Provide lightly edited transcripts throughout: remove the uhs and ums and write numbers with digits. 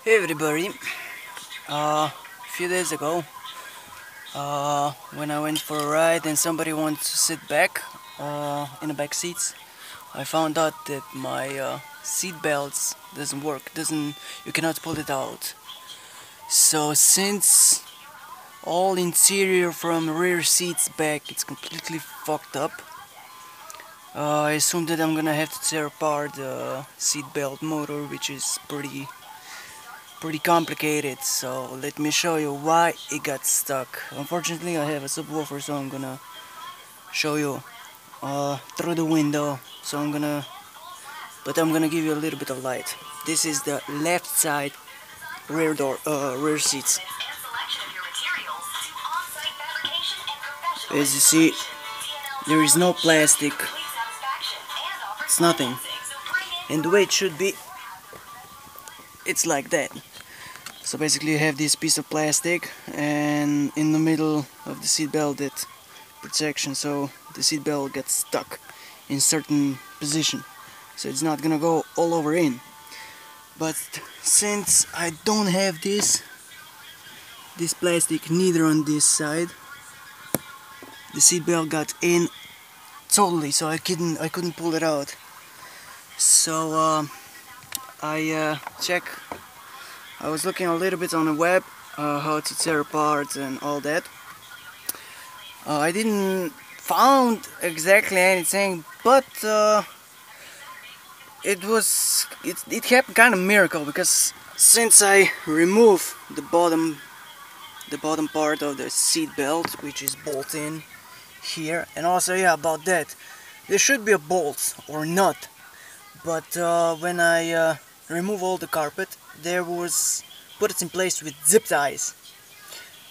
Hey everybody, a few days ago when I went for a ride and somebody wanted to sit back in the back seats, I found out that my seat belts doesn't work, you cannot pull it out. So since all interior from rear seats back it's completely fucked up, I assume that I'm gonna have to tear apart the seat belt motor, which is pretty complicated, so let me show you why it got stuck. Unfortunately I have a subwoofer, so I'm gonna show you through the window, so I'm gonna give you a little bit of light. This is the left side rear seats. As you see, there is no plastic, it's nothing, and the way it should be, it's like that. So basically you have this piece of plastic and in the middle of the seat belt that protection, so the seat belt gets stuck in certain position, so it's not gonna go all over in. But since I don't have this plastic neither on this side, the seat belt got in totally, so I couldn't pull it out. So I was looking a little bit on the web how to tear apart and all that. I didn't found exactly anything, but it happened kind of miracle, because since I remove the bottom part of the seat belt, which is bolt in here, and also yeah, about that, there should be a bolt or nut, but when I remove all the carpet, there was put it in place with zip ties.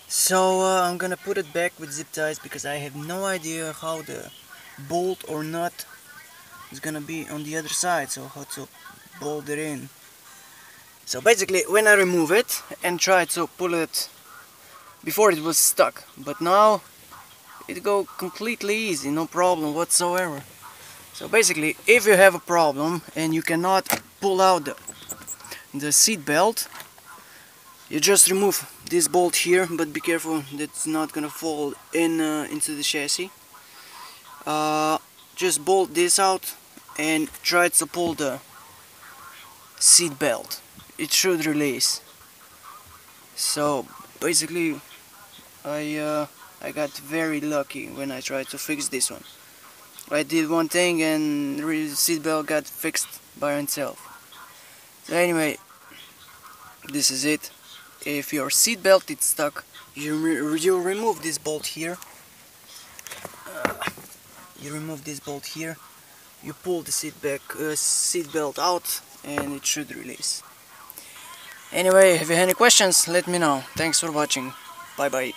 So I'm gonna put it back with zip ties, because I have no idea how the bolt or nut is gonna be on the other side, so how to bolt it in. So basically when I remove it and try to pull it, before it was stuck, but now it go completely easy, no problem whatsoever. So basically, if you have a problem and you cannot pull out the seat belt, you just remove this bolt here, but be careful that it's not gonna fall in into the chassis. Just bolt this out and try to pull the seat belt. It should release. So basically, I got very lucky when I tried to fix this one. I did one thing and the seat belt got fixed by itself. So anyway, this is it. If your seat belt is stuck, you remove this bolt here. You pull the seat belt out, and it should release. Anyway, if you have any questions, let me know. Thanks for watching. Bye bye.